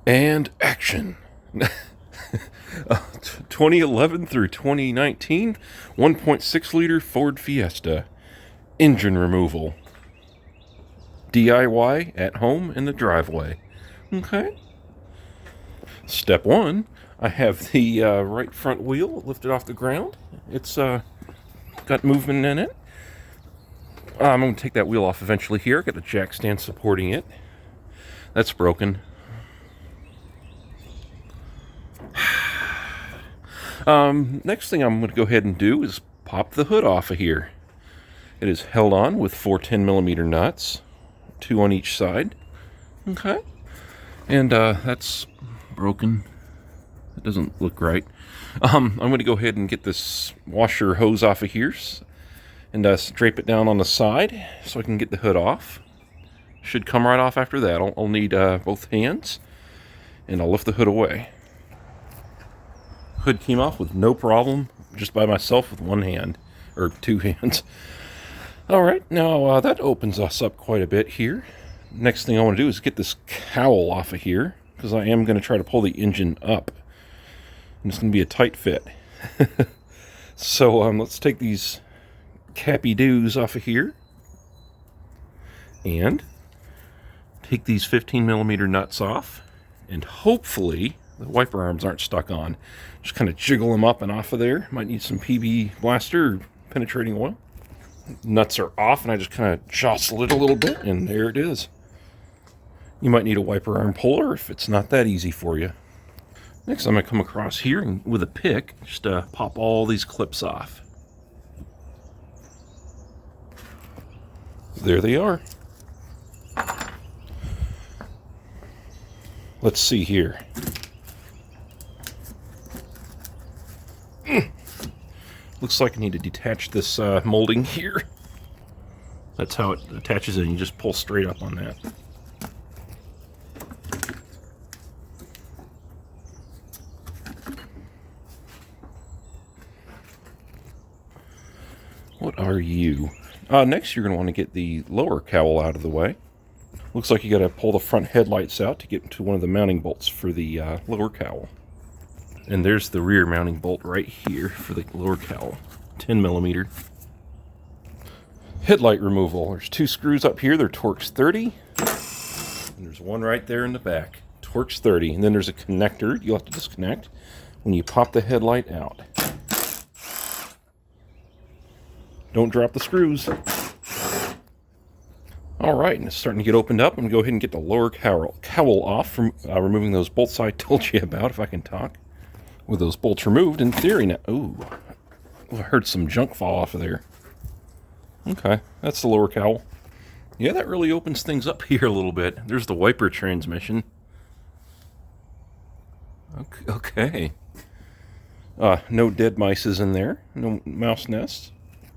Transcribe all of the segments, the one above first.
And action. 2011 through 2019, 1.6 liter Ford Fiesta. Engine removal. DIY at home in the driveway. Okay. Step one, I have the right front wheel lifted off the ground. It's got movement in it. I'm going to take that wheel off eventually here. Got the jack stand supporting it. That's broken. Next thing I'm going to go ahead and do is pop the hood off of here. It is held on with 4 10mm nuts, 2 on each side. Okay. And that's broken. It doesn't look right. I'm going to go ahead and get this washer hose off of here and drape it down on the side so I can get the hood off. Should come right off after that. I'll need both hands, and I'll lift the hood away. Hood came off with no problem, just by myself with one hand, or 2 hands. Alright, now that opens us up quite a bit here. Next thing I want to do is get this cowl off of here, because I am going to try to pull the engine up. And it's going to be a tight fit. So let's take these cappy-doos off of here. And take these 15mm nuts off. And hopefully the wiper arms aren't stuck on. Just kind of jiggle them up and off of there. Might need some PB blaster or penetrating oil. Nuts are off, and I just kind of jostle it a little bit, and there it is. You might need a wiper arm puller if it's not that easy for you. Next, I'm going to come across here and with a pick, just pop all these clips off. There they are. Let's see here. Looks like I need to detach this molding here. That's how it attaches in. You just pull straight up on that. What are you? Next, you're going to want to get the lower cowl out of the way. Looks like you got to pull the front headlights out to get to one of the mounting bolts for the lower cowl. And there's the rear mounting bolt right here for the lower cowl, 10mm. Headlight removal. There's 2 screws up here. They're Torx 30. And there's one right there in the back, Torx 30. And then there's a connector you'll have to disconnect when you pop the headlight out. Don't drop the screws. Alright, and it's starting to get opened up. I'm going to go ahead and get the lower cowl off from removing those bolts I told you about, if I can talk. With those bolts removed, in theory now... Ooh, I heard some junk fall off of there. Okay, that's the lower cowl. Yeah, that really opens things up here a little bit. There's the wiper transmission. Okay. No dead mice in there. No mouse nests.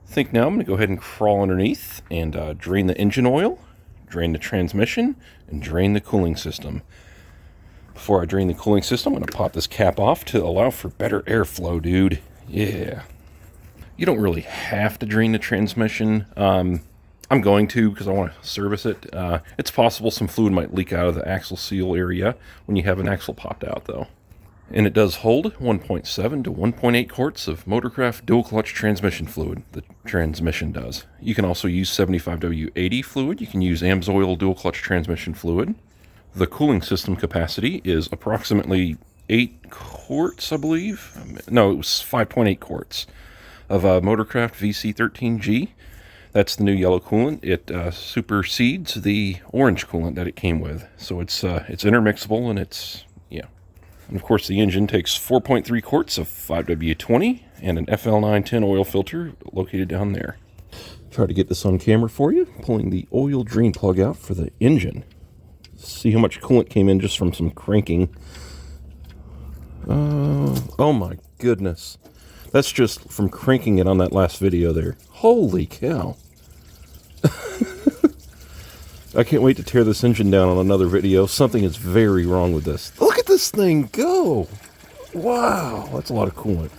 I think now I'm going to go ahead and crawl underneath and drain the engine oil, drain the transmission, and drain the cooling system. Before I drain the cooling system, I'm going to pop this cap off to allow for better airflow, dude. Yeah. You don't really have to drain the transmission. I'm going to because I want to service it. It's possible some fluid might leak out of the axle seal area when you have an axle popped out, though. And it does hold 1.7 to 1.8 quarts of Motorcraft dual clutch transmission fluid. The transmission does. You can also use 75W80 fluid. You can use AMSOIL dual clutch transmission fluid. The cooling system capacity is approximately 8 quarts, I believe. No, it was 5.8 quarts of Motorcraft VC13G. That's the new yellow coolant. It supersedes the orange coolant that it came with. So it's intermixable, and it's, yeah. And of course, the engine takes 4.3 quarts of 5W20 and an FL910 oil filter located down there. Try to get this on camera for you. Pulling the oil drain plug out for the engine. See how much coolant came in just from some cranking. Oh my goodness. That's just from cranking it on that last video there. Holy cow. I can't wait to tear this engine down on another video. Something is very wrong with this. Look at this thing go. Wow, that's a lot of coolant.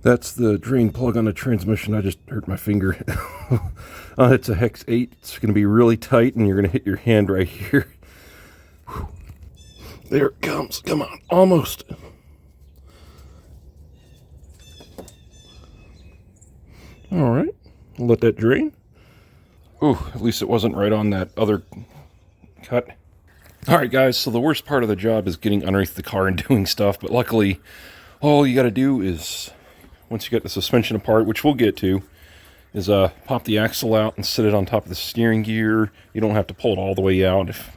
That's the drain plug on the transmission. I just hurt my finger. It's a hex 8. It's going to be really tight, and you're going to hit your hand right here. There it comes. Come on. Almost. All right. Let that drain. Ooh, at least it wasn't right on that other cut. All right, guys. So the worst part of the job is getting underneath the car and doing stuff. But luckily, all you got to do is, once you get the suspension apart, which we'll get to, is pop the axle out and sit it on top of the steering gear. You don't have to pull it all the way out if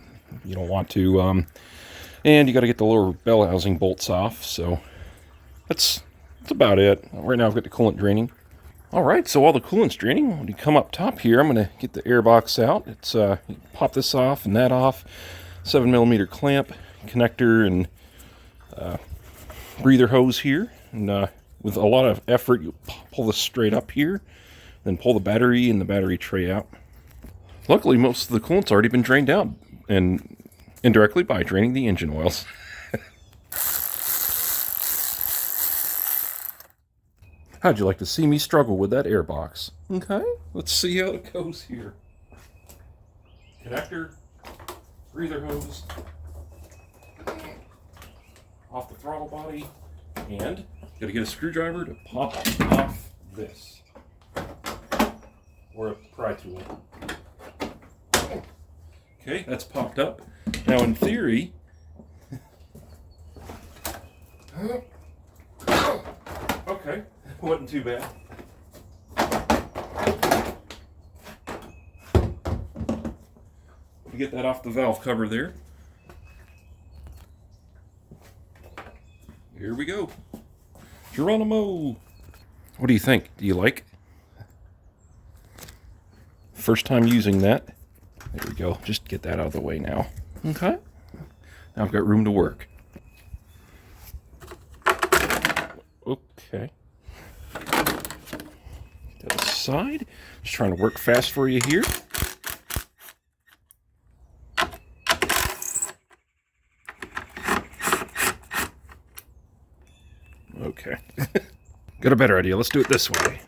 you don't want to. And you got to get the lower bell housing bolts off. So that's about it. Right now I've got the coolant draining. All right, so while the coolant's draining, when you come up top here, I'm going to get the airbox out. It's you pop this off and that off. 7mm clamp, connector, and breather hose here. And with a lot of effort, you pull this straight up here, then pull the battery and the battery tray out. Luckily, most of the coolant's already been drained out, and indirectly by draining the engine oils. How'd you like to see me struggle with that airbox? Okay, let's see how it goes here. Connector, breather hose, off the throttle body, and gotta get a screwdriver to pop off this. Or a pry tool. Okay, that's popped up. Now in theory, okay, wasn't too bad. Get that off the valve cover there. Here we go. Geronimo! What do you think? Do you like it? First time using that. There we go. Just get that out of the way now. Okay. Now I've got room to work. Okay. To the side. Just trying to work fast for you here. Okay. Got a better idea. Let's do it this way.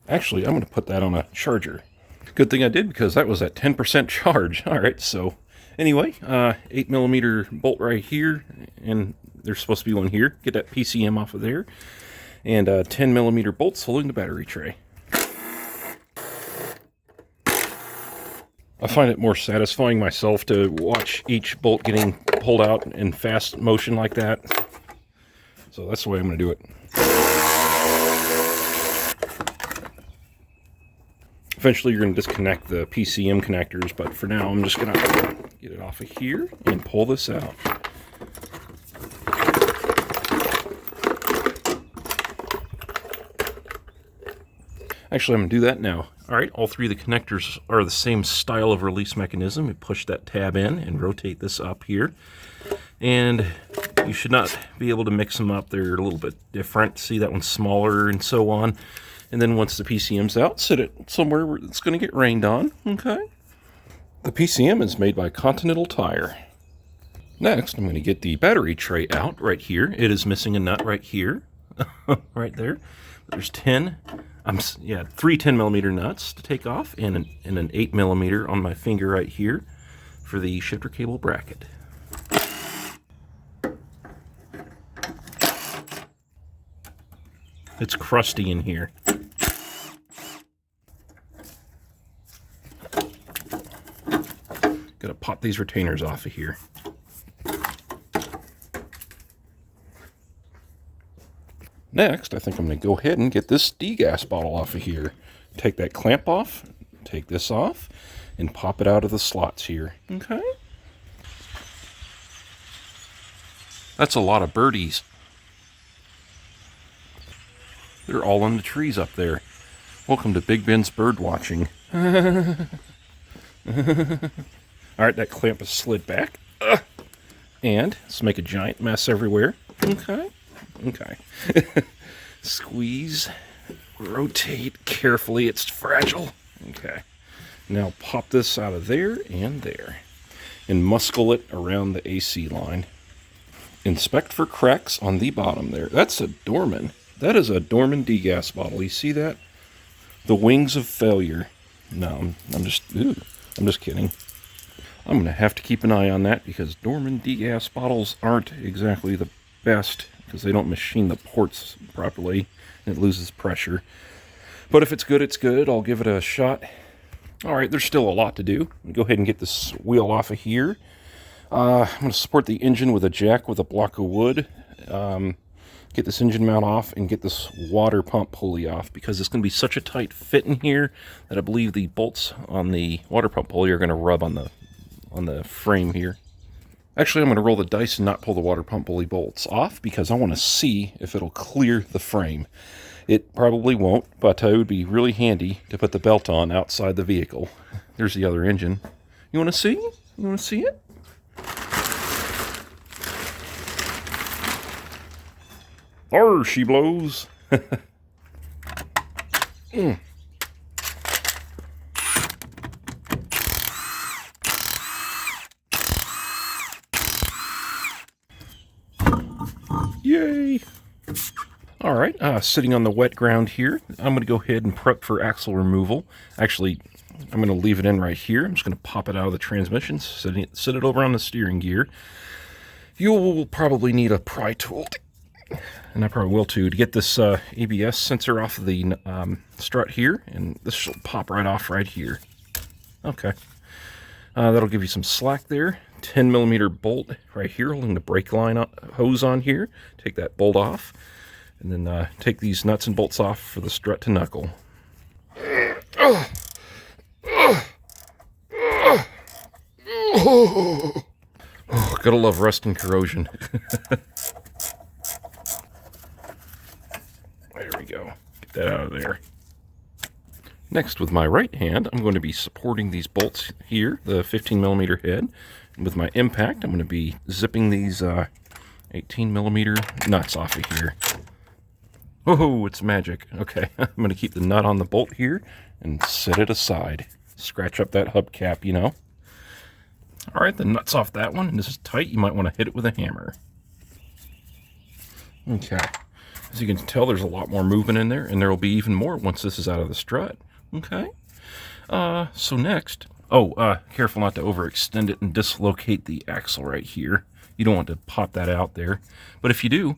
Actually, I'm going to put that on a charger. Good thing I did, because that was at 10% charge. All right, so anyway, 8mm bolt right here, and there's supposed to be one here. Get that PCM off of there. And 10mm bolts holding the battery tray. I find it more satisfying myself to watch each bolt getting pulled out in fast motion like that. So that's the way I'm going to do it. Eventually you're going to disconnect the PCM connectors, but for now I'm just going to get it off of here and pull this out. Actually, I'm going to do that now. All right, all three of the connectors are the same style of release mechanism. You push that tab in and rotate this up here. And you should not be able to mix them up. They're a little bit different. See, that one's smaller and so on. And then once the PCM's out, sit it somewhere where it's going to get rained on. Okay. The PCM is made by Continental Tire. Next, I'm going to get the battery tray out right here. It is missing a nut right here. Right there. There's 3 10mm nuts to take off, and an 8mm on my finger right here for the shifter cable bracket. It's crusty in here. Gotta pop these retainers off of here. Next, I think I'm going to go ahead and get this degas bottle off of here. Take that clamp off, take this off, and pop it out of the slots here. Okay. That's a lot of birdies. They're all in the trees up there. Welcome to Big Ben's bird watching. Alright, that clamp is slid back. And let's make a giant mess everywhere. Okay. Okay. Squeeze, rotate carefully. It's fragile. Okay. Now pop this out of there and there. And muscle it around the AC line. Inspect for cracks on the bottom there. That's a Dorman. That is a Dorman degas bottle. You see that? The wings of failure. No, I'm just kidding. I'm going to have to keep an eye on that because Dorman degas bottles aren't exactly the best because they don't machine the ports properly and it loses pressure. But if it's good, it's good. I'll give it a shot. All right, there's still a lot to do. Go ahead and get this wheel off of here. I'm going to support the engine with a jack with a block of wood. Get this engine mount off and get this water pump pulley off because it's going to be such a tight fit in here that I believe the bolts on the water pump pulley are going to rub on the frame here. Actually, I'm going to roll the dice and not pull the water pump pulley bolts off because I want to see if it'll clear the frame. It probably won't, but it would be really handy to put the belt on outside the vehicle. There's the other engine. You want to see? You want to see it? Arr, she blows. Yay! All right, sitting on the wet ground here, I'm going to go ahead and prep for axle removal. Actually, I'm going to leave it in right here. I'm just going to pop it out of the transmission, sit it over on the steering gear. You'll probably need a pry tool, and I probably will too, to get this ABS sensor off of the strut here, and this should pop right off right here. Okay. That'll give you some slack there. 10 millimeter bolt right here holding the brake line hose on here. Take that bolt off, and then take these nuts and bolts off for the strut to knuckle. Oh, gotta love rust and corrosion. There we go. Get that out of there. Next, with my right hand, I'm going to be supporting these bolts here, the 15 millimeter head. And with my impact, I'm going to be zipping these 18 millimeter nuts off of here. Oh, it's magic. Okay, I'm going to keep the nut on the bolt here and set it aside. Scratch up that hubcap, you know. All right, the nut's off that one, and this is tight. You might want to hit it with a hammer. Okay. As you can tell, there's a lot more movement in there, and there will be even more once this is out of the strut. Okay. So next, careful not to overextend it and dislocate the axle right here. You don't want to pop that out there. But if you do,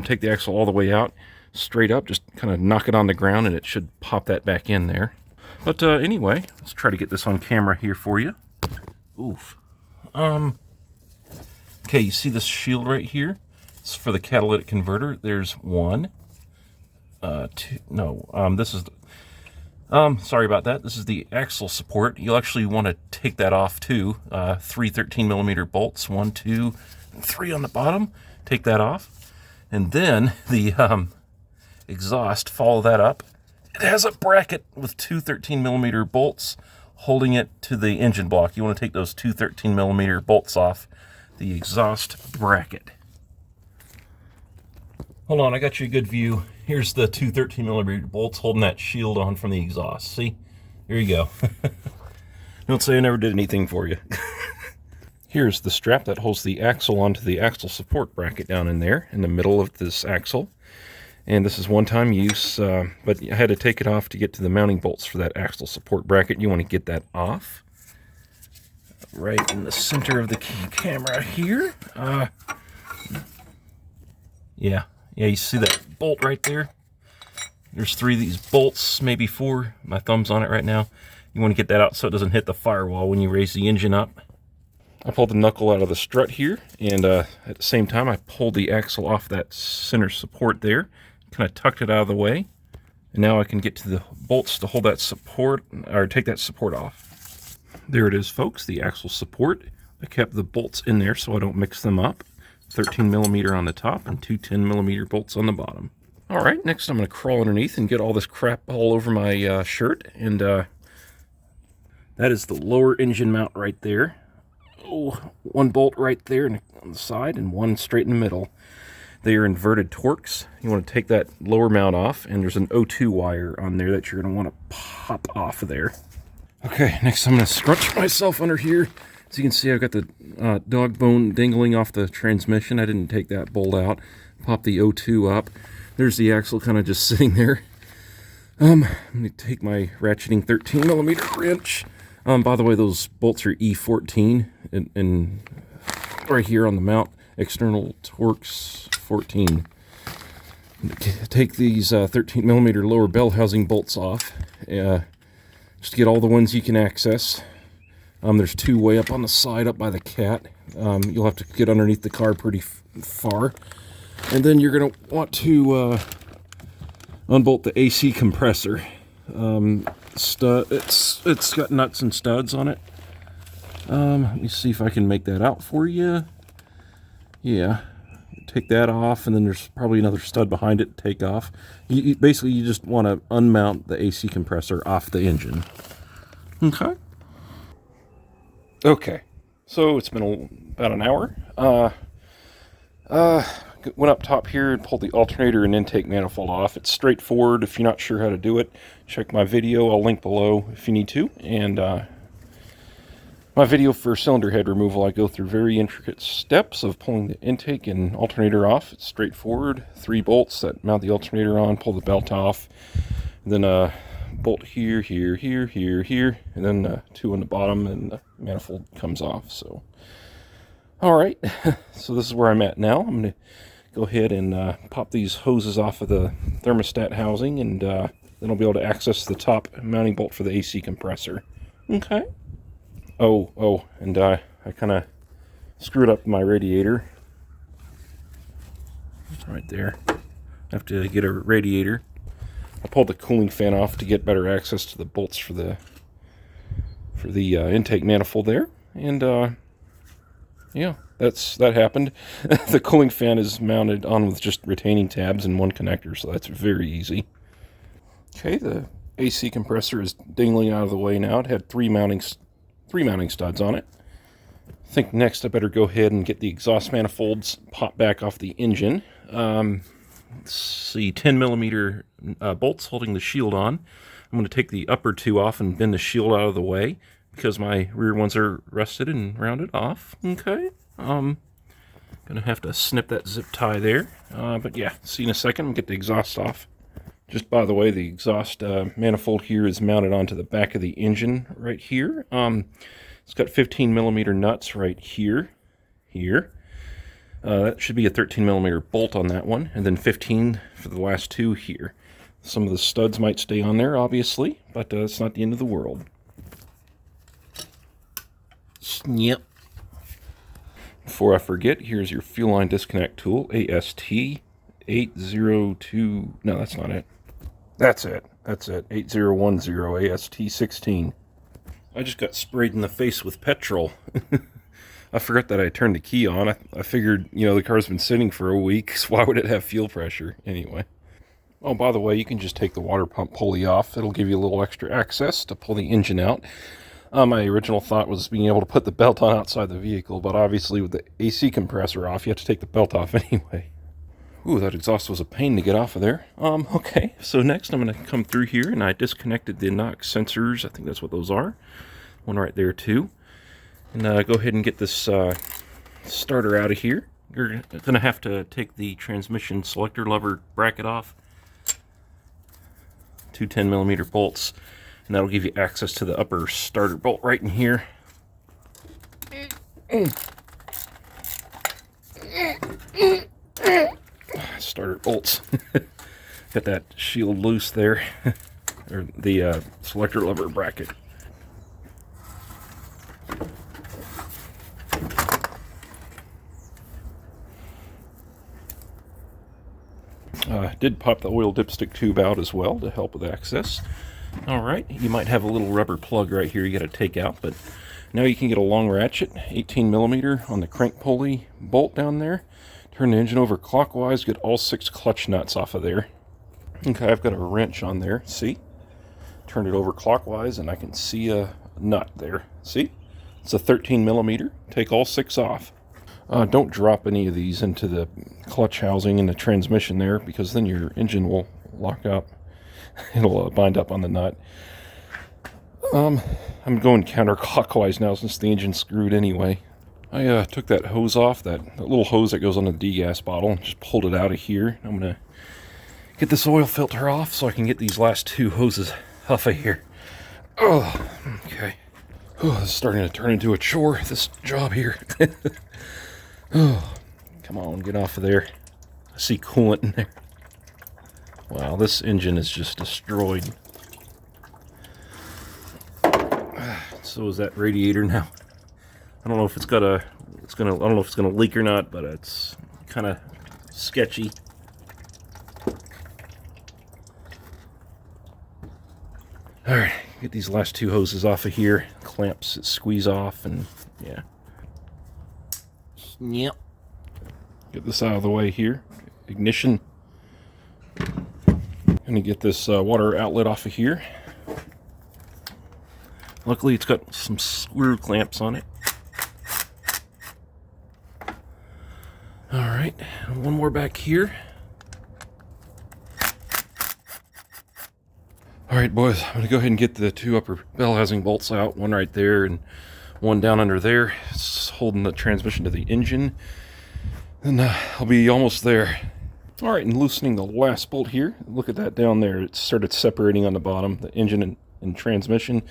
take the axle all the way out, straight up, just kind of knock it on the ground, and it should pop that back in there. But anyway, let's try to get this on camera here for you. Oof. Okay, you see this shield right here? It's for the catalytic converter. There's one. This is... sorry about that. This is the axle support. You'll actually want to take that off too. 3 13 millimeter bolts, 1, 2, and 3 on the bottom. Take that off. And then the exhaust, follow that up. It has a bracket with 2 13 millimeter bolts holding it to the engine block. You want to take those 2 13 millimeter bolts off the exhaust bracket. Hold on, I got you a good view. Here's the 2 13 millimeter bolts holding that shield on from the exhaust. See? Here you go. Don't say I never did anything for you. Here's the strap that holds the axle onto the axle support bracket down in there, in the middle of this axle. And this is one-time use, but I had to take it off to get to the mounting bolts for that axle support bracket. You want to get that off. Right in the center of the camera here. Yeah, you see that bolt right there? There's 3 of these bolts, maybe 4. My thumb's on it right now. You want to get that out so it doesn't hit the firewall when you raise the engine up. I pulled the knuckle out of the strut here, and at the same time I pulled the axle off that center support there. Kind of tucked it out of the way. And now I can get to the bolts to hold that support, or take that support off. There it is, folks, the axle support. I kept the bolts in there so I don't mix them up. 13 millimeter on the top and 2 10 millimeter bolts on the bottom. All right, next I'm going to crawl underneath and get all this crap all over my shirt. And that is the lower engine mount right there. Oh, 1 bolt right there on the side and 1 straight in the middle. They are inverted Torx. You want to take that lower mount off, and there's an O2 wire on there that you're going to want to pop off of there. Okay, next I'm going to scrunch myself under here As you can see, I've got the dog bone dangling off the transmission. I didn't take that bolt out. Pop the O2 up. There's the axle kind of just sitting there. I'm going to take my ratcheting 13mm wrench. By the way, those bolts are E14, and right here on the mount, external Torx 14. Take these 13mm lower bell housing bolts off, just to get all the ones you can access. There's two way up on the side, up by the cat. You'll have to get underneath the car pretty far. And then you're going to want to unbolt the AC compressor. It's got nuts and studs on it. Let me see if I can make that out for you. Yeah, take that off, and then there's probably another stud behind it to take off. Basically, you just want to unmount the AC compressor off the engine. Okay. Okay, so it's been about an hour. Went up top here and pulled the alternator and intake manifold off. It's straightforward. If you're not sure how to do it, check my video. I'll link below if you need to. And my video for cylinder head removal, I go through very intricate steps of pulling the intake and alternator off. It's straightforward. 3 bolts that mount the alternator on, pull the belt off. And then bolt here, here, here, here, here. And then 2 on the bottom, and the manifold comes off. So, all right. So this is where I'm at now. I'm going to go ahead and pop these hoses off of the thermostat housing, and then I'll be able to access the top mounting bolt for the AC compressor. Okay. Oh, and I kind of screwed up my radiator. Right there. I have to get a radiator. I pulled the cooling fan off to get better access to the bolts for the intake manifold there, and yeah, that happened. The cooling fan is mounted on with just retaining tabs and one connector, so that's very easy. Okay, the AC compressor is dangling out of the way now. It had three mounting studs on it. I think next I better go ahead and get the exhaust manifolds popped back off the engine. Let's see, 10mm bolts holding the shield on. I'm going to take the upper 2 off and bend the shield out of the way, because my rear ones are rusted and rounded off. Okay. Gonna have to snip that zip tie there. But yeah, see you in a second. We'll get the exhaust off. Just by the way, the exhaust manifold here is mounted onto the back of the engine right here. It's got 15mm nuts right here. That should be a 13mm bolt on that one, and then 15 for the last 2 here. Some of the studs might stay on there, obviously, but it's not the end of the world. Yep. Before I forget, here's your fuel line disconnect tool, AST802. No, that's not it. That's it. 8010 AST16. I just got sprayed in the face with petrol. I forgot that I turned the key on. I figured, the car's been sitting for a week, so why would it have fuel pressure anyway? Oh, by the way, you can just take the water pump pulley off. It'll give you a little extra access to pull the engine out. My original thought was being able to put the belt on outside the vehicle, but obviously with the AC compressor off, you have to take the belt off anyway. Ooh, that exhaust was a pain to get off of there. Okay, so next I'm going to come through here, and I disconnected the NOx sensors. I think that's what those are. One right there, too. And go ahead and get this starter out of here. You're going to have to take the transmission selector lever bracket off. 2 10mm bolts. And that'll give you access to the upper starter bolt right in here. Starter bolts. Got that shield loose there. Or the selector lever bracket. Did pop the oil dipstick tube out as well to help with access. Alright, you might have a little rubber plug right here you got to take out, but now you can get a long ratchet, 18mm on the crank pulley bolt down there. Turn the engine over clockwise, get all 6 clutch nuts off of there. Okay, I've got a wrench on there, see? Turn it over clockwise and I can see a nut there, see? It's a 13mm, take all 6 off. Don't drop any of these into the clutch housing and the transmission there, because then your engine will lock up. It'll bind up on the nut. I'm going counterclockwise now since the engine's screwed anyway. I took that hose off, that little hose that goes on the degas bottle, and just pulled it out of here. I'm going to get this oil filter off so I can get these last two hoses off of here. Oh, okay. Oh, this is starting to turn into a chore, this job here. Oh, come on, get off of there. I see coolant in there. Wow, this engine is just destroyed. So is that radiator now. I don't know if it's got a, I don't know if it's gonna leak or not, but it's kind of sketchy. All right, get these last two hoses off of here. Clamps squeeze off, and yeah. Yep. Get this out of the way here. Ignition. Gonna get this water outlet off of here. Luckily, it's got some screw clamps on it. All right, one more back here. All right, boys, I'm gonna go ahead and get the two upper bell housing bolts out. One right there and one down under there. It's holding the transmission to the engine. And I'll be almost there. All right, and loosening the last bolt here. Look at that down there. It started separating on the bottom, the engine and transmission.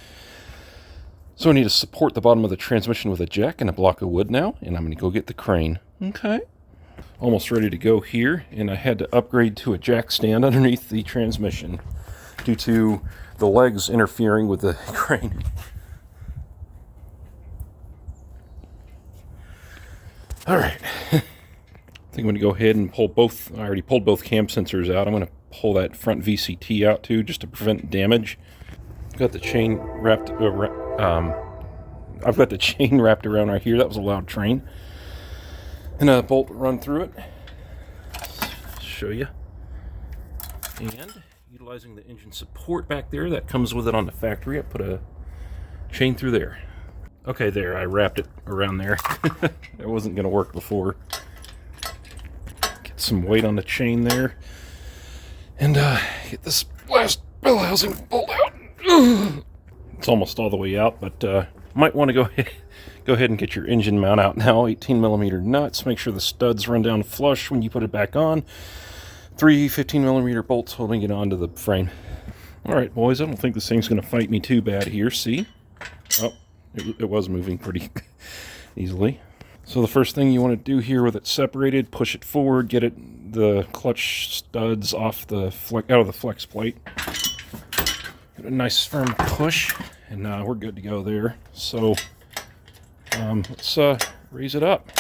So I need to support the bottom of the transmission with a jack and a block of wood now, and I'm going to go get the crane. Okay. Almost ready to go here, and I had to upgrade to a jack stand underneath the transmission due to the legs interfering with the crane. All right. I think I'm going to go ahead and pull both. I already pulled both cam sensors out. I'm going to pull that front VCT out too, just to prevent damage. I've got the chain wrapped around right here. That was a loud train. And a bolt run through it. Show you. And utilizing the engine support back there that comes with it on the factory, I put a chain through there. Okay, there, I wrapped it around there. It wasn't going to work before. Get some weight on the chain there. And get this last bell housing bolt out. It's almost all the way out, but might want to go ahead and get your engine mount out now. 18mm nuts. Make sure the studs run down flush when you put it back on. 3 15mm bolts holding it onto the frame. All right, boys, I don't think this thing's going to fight me too bad here. See? Oh, it was moving pretty easily. So the first thing you want to do here with it separated, push it forward, get the clutch studs off the out of the flex plate. Get a nice firm push, and we're good to go there. So let's raise it up.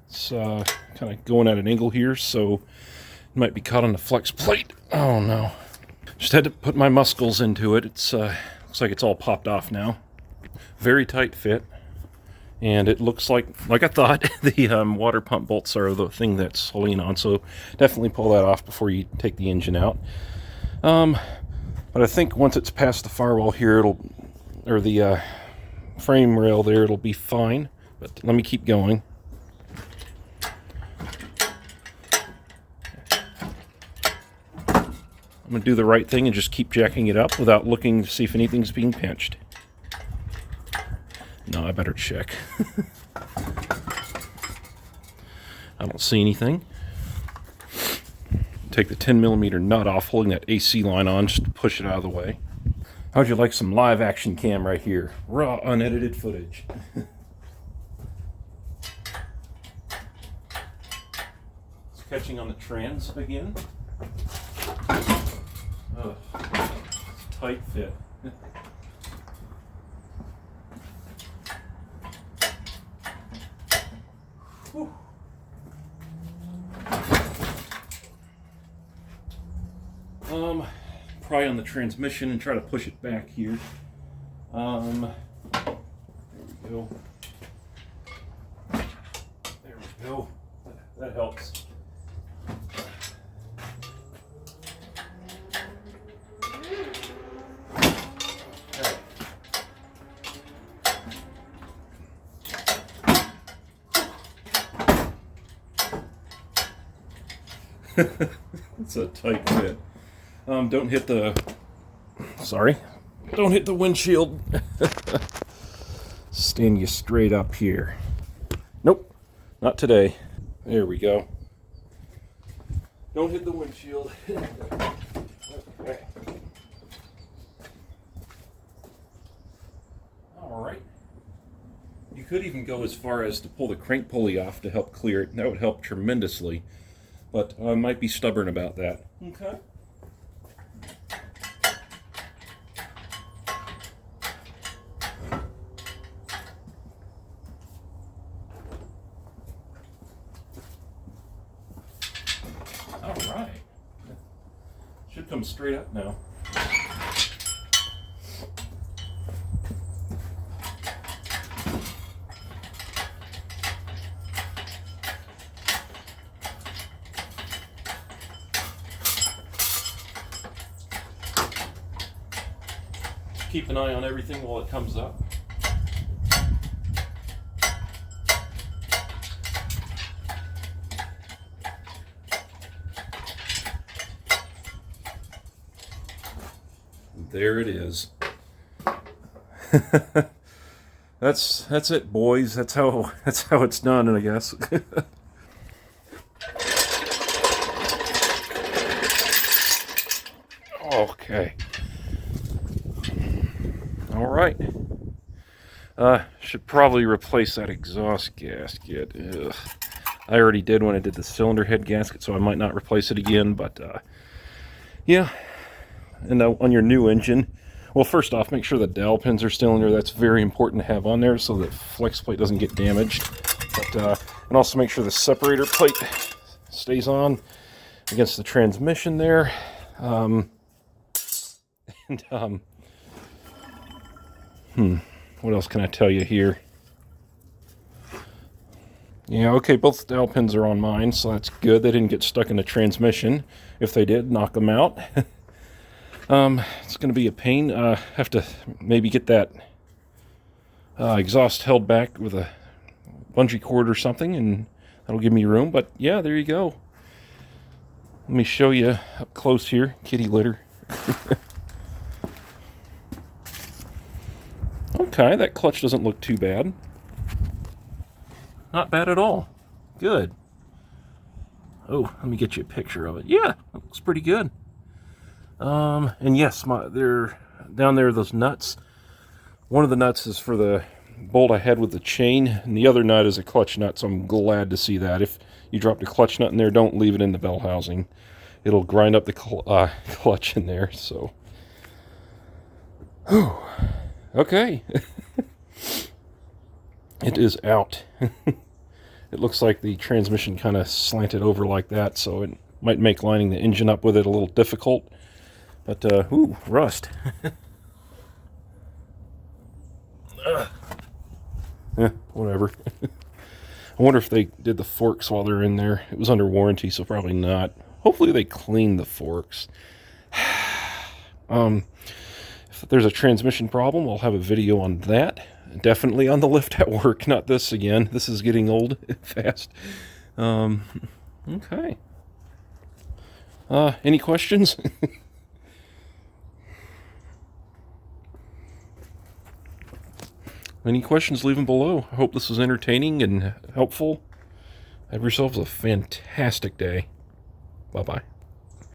It's kind of going at an angle here, so it might be caught on the flex plate. Oh no. Just had to put my muscles into it. It's looks like it's all popped off now. Very tight fit. And it looks like I thought, the water pump bolts are the thing that's holding on, so definitely pull that off before you take the engine out. But I think once it's past the firewall here, or the frame rail there, it'll be fine. But let me keep going. I'm going to do the right thing and just keep jacking it up without looking to see if anything's being pinched. No, I better check. I don't see anything. Take the 10mm nut off, holding that AC line on, just to push it out of the way. How'd you like some live action cam right here? Raw, unedited footage. It's catching on the trans again. Ugh, it's a tight fit. Pry on the transmission and try to push it back here. There we go. There we go. That helps. It's a tight fit. Don't hit the sorry. Don't hit the windshield. Stand you straight up here. Nope, not today. There we go. Don't hit the windshield. Okay. All right. You could even go as far as to pull the crank pulley off to help clear it. That would help tremendously. But I might be stubborn about that. Okay. All right. Should come straight up now. Keep an eye on everything while it comes up. There it is. That's it, boys. That's how it's done, I guess. Okay. All right. Should probably replace that exhaust gasket. Ugh. I already did when I did the cylinder head gasket, so I might not replace it again, but yeah. And on your new engine, well, first off, make sure the dowel pins are still in there. That's very important to have on there so that flex plate doesn't get damaged. But and also make sure the separator plate stays on against the transmission there. What else can I tell you here? Yeah, okay, both dowel pins are on mine, so that's good. They didn't get stuck in the transmission. If they did, knock them out. It's going to be a pain. Have to maybe get that exhaust held back with a bungee cord or something, and that'll give me room. But yeah, there you go. Let me show you up close here. Kitty litter. Okay, that clutch doesn't look too bad. Not bad at all. Good. Oh, let me get you a picture of it. Yeah, that looks pretty good. And yes, they're down there, those nuts. One of the nuts is for the bolt I had with the chain, and the other nut is a clutch nut, so I'm glad to see that. If you drop the clutch nut in there, don't leave it in the bell housing. It'll grind up the clutch in there, so. Whew. Okay. It is out. It looks like the transmission kind of slanted over like that, so it might make lining the engine up with it a little difficult. But, ooh, rust. Whatever. I wonder if they did the forks while they're in there. It was under warranty, so probably not. Hopefully they cleaned the forks. If there's a transmission problem, I'll have a video on that. Definitely on the lift at work, not this again. This is getting old fast. Okay. Any questions? Any questions, leave them below. I hope this was entertaining and helpful. Have yourselves a fantastic day. Bye-bye.